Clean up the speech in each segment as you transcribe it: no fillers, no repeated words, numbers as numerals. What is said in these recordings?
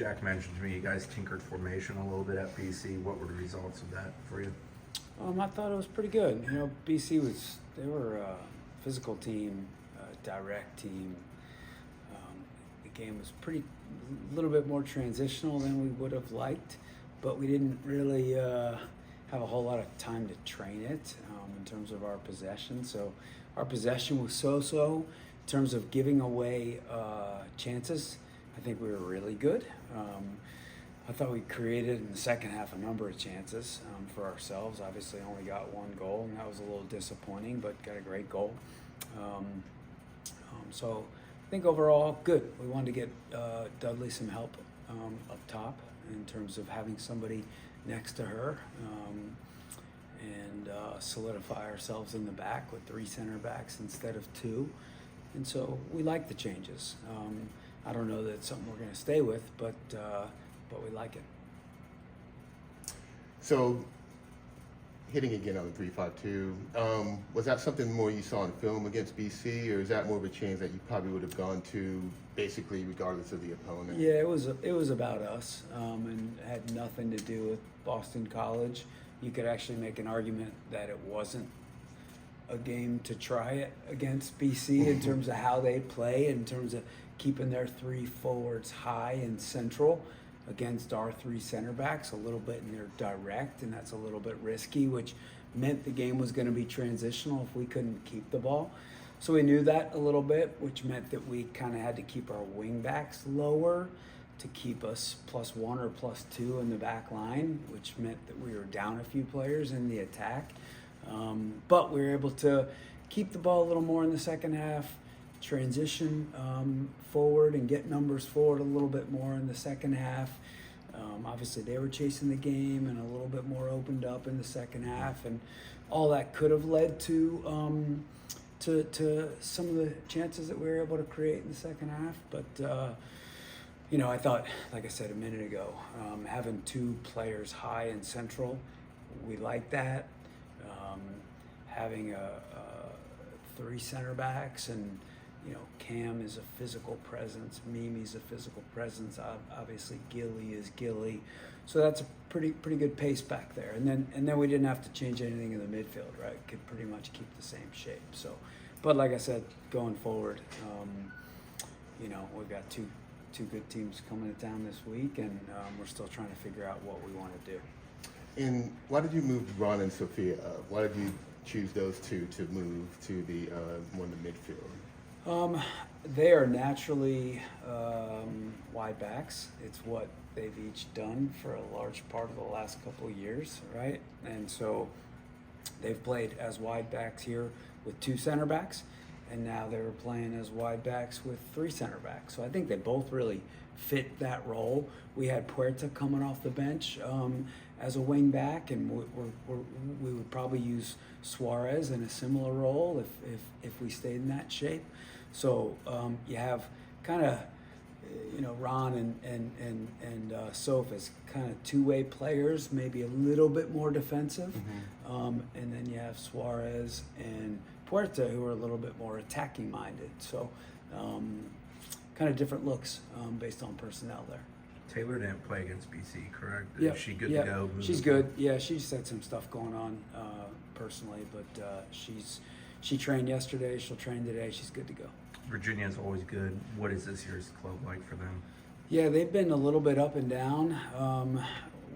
Jack mentioned to me you guys tinkered formation a little bit at BC. What were the results of that for you? I thought it was pretty good. BC they were a physical team, a direct team. The game was a little bit more transitional than we would have liked, but we didn't really have a whole lot of time to train it in terms of our possession. So our possession was so-so. In terms of giving away chances, I think we were really good. I thought we created in the second half a number of chances for ourselves. Obviously only got one goal, and that was a little disappointing, but got a great goal. So I think overall, good. We wanted to get Dudley some help up top in terms of having somebody next to her and solidify ourselves in the back with 3 center backs instead of 2. And so we like the changes. I don't know that it's something we're going to stay with, but we like it. So, hitting again on the 3-5-2, was that something more you saw in film against BC, or is that more of a change that you probably would have gone to basically regardless of the opponent? Yeah, it was about us and had nothing to do with Boston College. You could actually make an argument that it wasn't a game to try it against BC in terms of how they play, in terms of keeping their 3 forwards high and central against our 3 center backs a little bit in their direct, and that's a little bit risky, which meant the game was going to be transitional if we couldn't keep the ball. So we knew that a little bit, which meant that we kind of had to keep our wing backs lower to keep us +1 or +2 in the back line, which meant that we were down a few players in the attack. But we were able to keep the ball a little more in the second half, transition forward and get numbers forward a little bit more in the second half. Obviously they were chasing the game and a little bit more opened up in the second half, and all that could have led to some of the chances that we were able to create in the second half. But I thought, like I said a minute ago, having 2 players high and central, we like that. Having 3 center backs, and Cam is a physical presence, Mimi's a physical presence, obviously Gilly is Gilly, so that's a pretty good pace back there. And then we didn't have to change anything in the midfield, right? Could pretty much keep the same shape. So, but like I said, going forward, we've got two good teams coming to town this week, and we're still trying to figure out what we want to do. And why did you move Ron and Sophia up? Why did you choose those 2 to move to the more in the midfield? They are naturally wide backs. It's what they've each done for a large part of the last couple of years, right? And so they've played as wide backs here with 2 center backs, and now they were playing as wide backs with 3 center backs. So I think they both really fit that role. We had Puerta coming off the bench as a wing back, and we would probably use Suarez in a similar role if we stayed in that shape. So you have kind of Ron and Soph as kind of 2-way players, maybe a little bit more defensive, and then you have Suarez and Puerta, who are a little bit more attacking minded. So kind of different looks based on personnel there. Taylor didn't play against BC, correct? Yep. Is she good to go? She's good. Yeah, she's had some stuff going on personally, but she trained yesterday. She'll train today. She's good to go. Virginia's always good. What is this year's club like for them? Yeah, they've been a little bit up and down.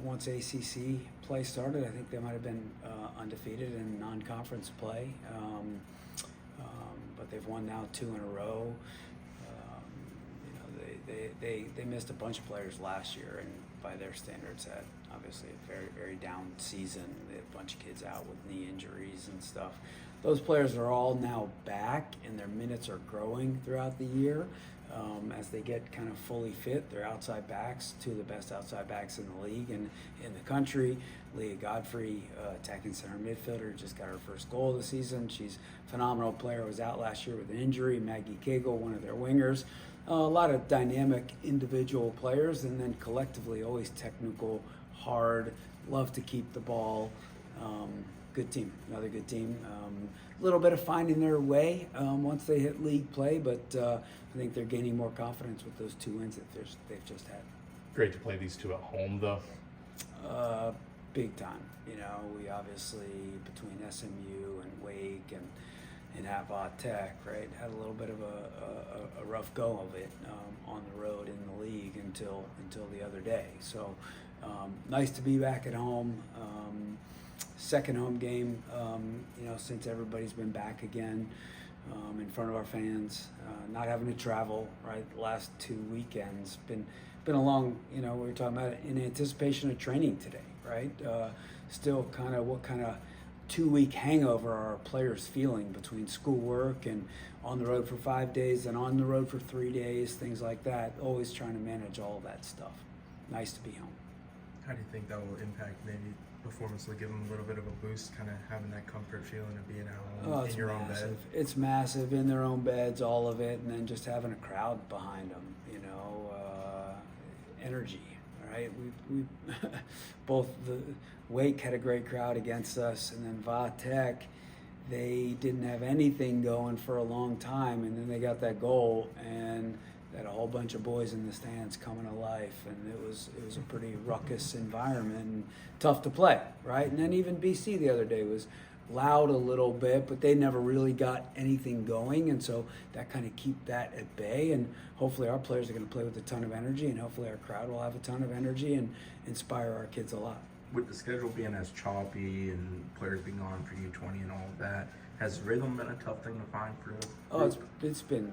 Once ACC play started, I think they might have been undefeated in non-conference play, but they've won now 2 in a row. They missed a bunch of players last year, and by their standards had obviously a very, very down season. They had a bunch of kids out with knee injuries and stuff. Those players are all now back, and their minutes are growing throughout the year. As they get kind of fully fit, they're outside backs, 2 of the best outside backs in the league and in the country. Leah Godfrey, attacking center midfielder, just got her first goal of the season. She's a phenomenal player, was out last year with an injury. Maggie Cagle, one of their wingers. A lot of dynamic individual players, and then collectively always technical, hard, love to keep the ball. Good team, another good team. A little bit of finding their way once they hit league play, but I think they're gaining more confidence with those 2 wins that they've just had. Great to play these two at home, though. Big time. You know, we obviously, between SMU and Wake and Avat Tech, right, had a little bit of a rough go of it on the road in the league until the other day. So nice to be back at home. Second home game, you know, since everybody's been back again in front of our fans, not having to travel, right? The last 2 weekends been a long, you know, we were talking about it in anticipation of training today, right? Still kind of what kind of 2-week hangover are our players feeling between schoolwork and on the road for 5 days and on the road for 3 days, things like that. Always trying to manage all that stuff. Nice to be home. How do you think that will impact maybe performance? Will give them a little bit of a boost, kind of having that comfort feeling of being at home in your own bed? It's massive, in their own beds, all of it, and then just having a crowd behind them, you know, energy, right? We both the Wake had a great crowd against us, and then Vatek, they didn't have anything going for a long time, and then they got that goal, and had a whole bunch of boys in the stands coming to life, and it was a pretty ruckus environment and tough to play, right? And then even BC the other day was loud a little bit, but they never really got anything going, and so that kind of keep that at bay. And hopefully our players are going to play with a ton of energy, and hopefully our crowd will have a ton of energy and inspire our kids a lot. With the schedule being as choppy and players being gone for U20 and all of that, has rhythm been a tough thing to find for the Oh, it's been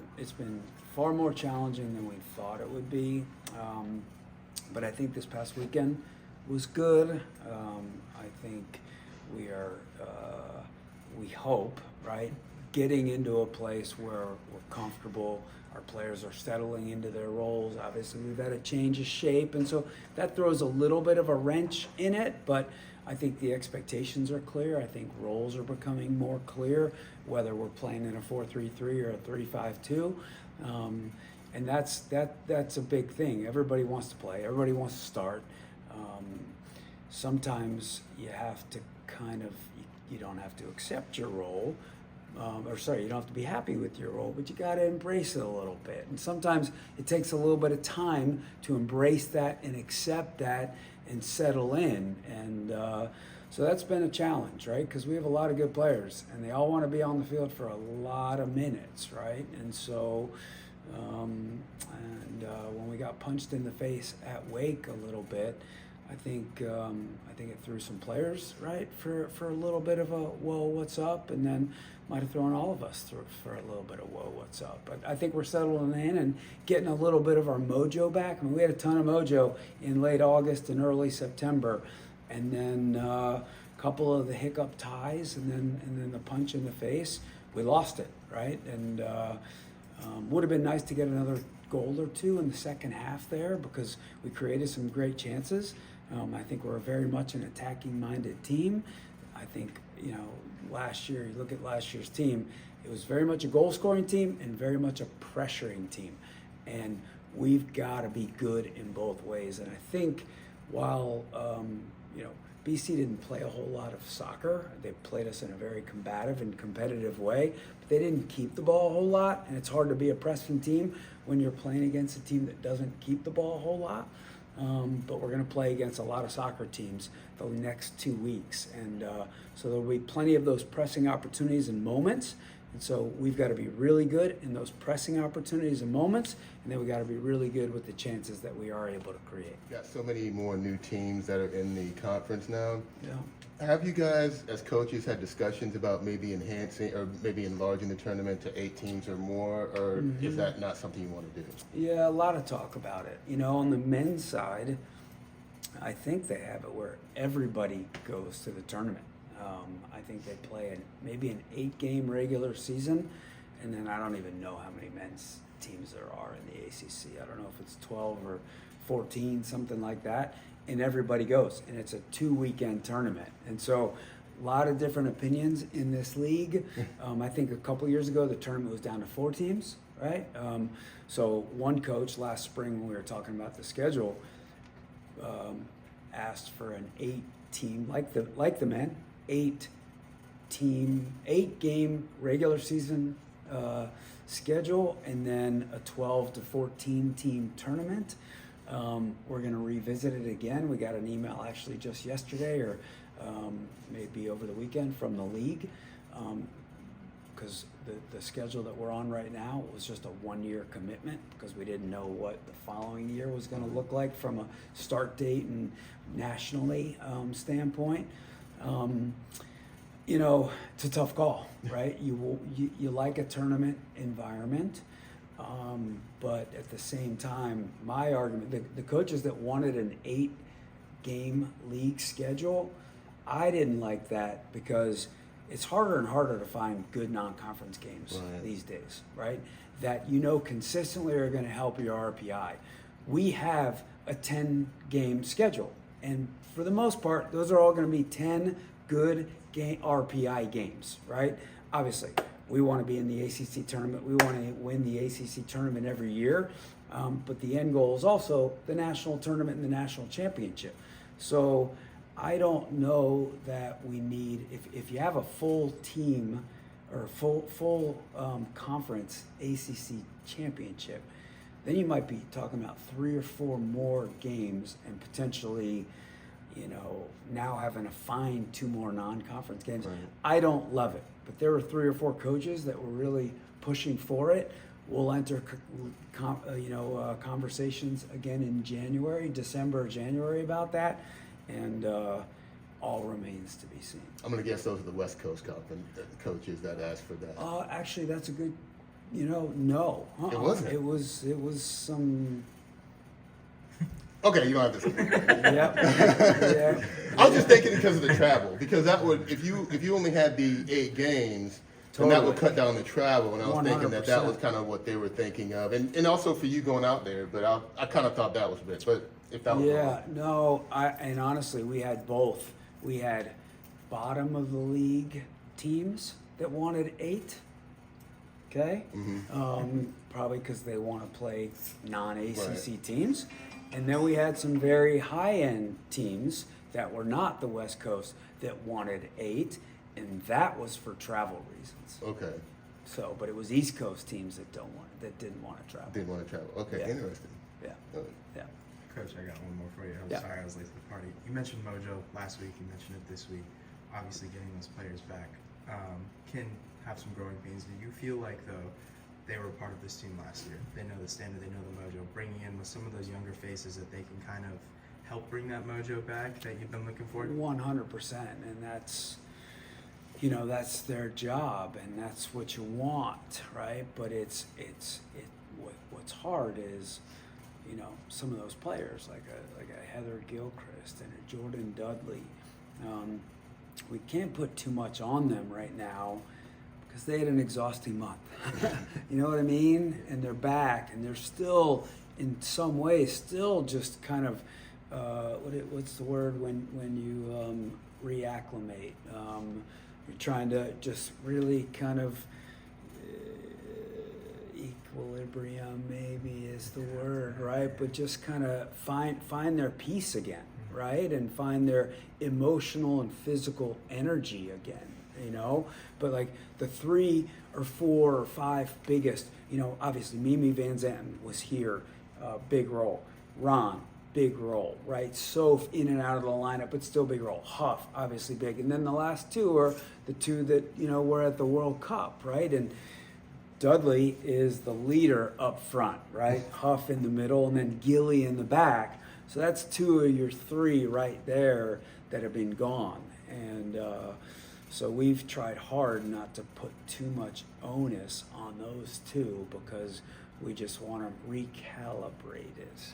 far more challenging than we thought it would be, but I think this past weekend was good. I think we are, we hope, right, getting into a place where we're comfortable. Our players are settling into their roles. Obviously, we've had a change of shape, and so that throws a little bit of a wrench in it, but I think the expectations are clear. I think roles are becoming more clear, whether we're playing in a 4-3-3 or a 3-5-2. And that's a big thing. Everybody wants to play. Everybody wants to start. Sometimes you have to kind of, you don't have to accept your role, you don't have to be happy with your role, but you got to embrace it a little bit. And sometimes it takes a little bit of time to embrace that and accept that and settle in. And so that's been a challenge, right? Because we have a lot of good players, and they all want to be on the field for a lot of minutes, right? And so, when we got punched in the face at Wake a little bit, I think it threw some players, right, for a little bit of a whoa, what's up, and then might have thrown all of us through for a little bit of whoa, what's up. But I think we're settling in and getting a little bit of our mojo back. I mean, we had a ton of mojo in late August and early September, and then a couple of the hiccup ties, and then the punch in the face. We lost it, right? And would have been nice to get another goal or two in the second half there, because we created some great chances. I think we're very much an attacking-minded team. I think, you know, last year, you look at last year's team, it was very much a goal-scoring team and very much a pressuring team. And we've got to be good in both ways. And I think while, you know, BC didn't play a whole lot of soccer, they played us in a very combative and competitive way, but they didn't keep the ball a whole lot. And it's hard to be a pressing team when you're playing against a team that doesn't keep the ball a whole lot. But we're going to play against a lot of soccer teams the next 2 weeks. And so there'll be plenty of those pressing opportunities and moments. And so we've got to be really good in those pressing opportunities and moments. And then we got to be really good with the chances that we are able to create. Got so many more new teams that are in the conference now. Yeah. Have you guys, as coaches, had discussions about maybe enhancing or maybe enlarging the tournament to 8 teams or more, or is that not something you want to do? Yeah, a lot of talk about it. You know, on the men's side, I think they have it where everybody goes to the tournament. I think they play maybe an 8-game regular season, and then I don't even know how many men's teams there are in the ACC. I don't know if it's 12 or 14, something like that. And everybody goes, and it's a 2-weekend tournament. And so a lot of different opinions in this league. I think a couple years ago, the tournament was down to 4 teams, right? So one coach last spring, when we were talking about the schedule, asked for an 8-team, like the men, 8-game regular season schedule, and then a 12 to 14 team tournament. We're going to revisit it again. We got an email actually just yesterday or maybe over the weekend from the league, because the schedule that we're on right now was just a 1-year commitment because we didn't know what the following year was going to look like from a start date and nationally standpoint. It's a tough call, right? You like a tournament environment, but at the same time, my argument, the coaches that wanted an 8-game league schedule, I didn't like that because it's harder and harder to find good non-conference games these days, right? That consistently are going to help your RPI. We have a 10-game schedule, and for the most part, those are all going to be 10 good RPI games, right? Obviously, we want to be in the ACC tournament. We want to win the ACC tournament every year, but the end goal is also the national tournament and the national championship. So I don't know that we need, if you have a full team or full conference ACC championship, then you might be talking about 3 or 4 more games and potentially, now having to find 2 more non-conference games. Right. I don't love it, but there were 3 or 4 coaches that were really pushing for it. We'll enter, conversations again in December, January about that, and all remains to be seen. I'm going to guess those are the West Coast coaches that asked for that. Actually, that's a good, no. It wasn't? It was some. Okay, you don't have to say that. Yep. Yeah. I was just thinking because of the travel, because that would, if you only had the 8 games, then that would cut down the travel, and I was thinking that 100%. was kind of what they were thinking of, and also for you going out there, but I kind of thought that was a bit, but if that was wrong. No, and honestly, we had both. We had bottom of the league teams that wanted 8. Okay, probably because they want to play non-ACC teams, and then we had some very high-end teams that were not the West Coast that wanted 8, and that was for travel reasons. Okay, So, but it was East Coast teams that didn't want to travel. didn't want to travel. Okay, Yeah. interesting. Yeah, yeah. Coach, I got one more for you. I'm Yeah. sorry I was late to the party. You mentioned Mojo last week. You mentioned it this week. Obviously, getting those players back can have some growing pains. Do you feel like, though, they were part of this team last year? They know the standard. They know the mojo. Bringing in with some of those younger faces that they can kind of help bring that mojo back that you've been looking for? 100%, and that's their job, and that's what you want, right? But what's hard is, some of those players like a Heather Gilchrist and a Jordan Dudley. We can't put too much on them right now because they had an exhausting month. You know what I mean? And they're back, and they're still, in some ways, still just kind of what's the word when you reacclimate? You're trying to just really kind of equilibrium, maybe is the word, right? But just kind of find their peace again, right? And find their emotional and physical energy again, But like the 3 or 4 or 5 biggest, obviously Mimi Van Zanten was here, big role. Ron, big role, right? So in and out of the lineup, but still big role. Huff, obviously big. And then the last 2 are the 2 that, were at the World Cup, right? And Dudley is the leader up front, right? Huff in the middle, and then Gilly in the back. So that's 2 of your 3 right there that have been gone. And so we've tried hard not to put too much onus on those 2 because we just want to recalibrate it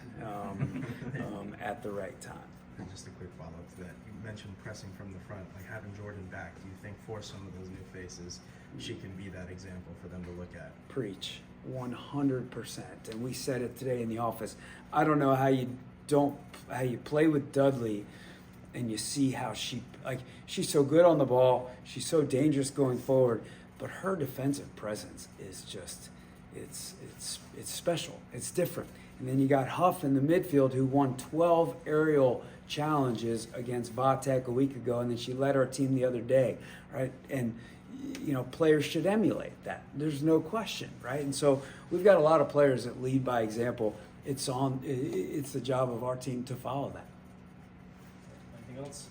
at the right time. And just a quick follow-up to that. You mentioned pressing from the front, like having Jordan back. Do you think for some of those new faces, she can be that example for them to look at? Preach, 100%. And we said it today in the office. I don't know how you play with Dudley and you see how she's so good on the ball, she's so dangerous going forward, but her defensive presence is just, it's special, it's different. And then you got Huff in the midfield who won 12 aerial challenges against Vatek a week ago, and then she led our team the other day, right? And players should emulate that. There's no question, right? And so we've got a lot of players that lead by example. it's the job of our team to follow that. Anything else?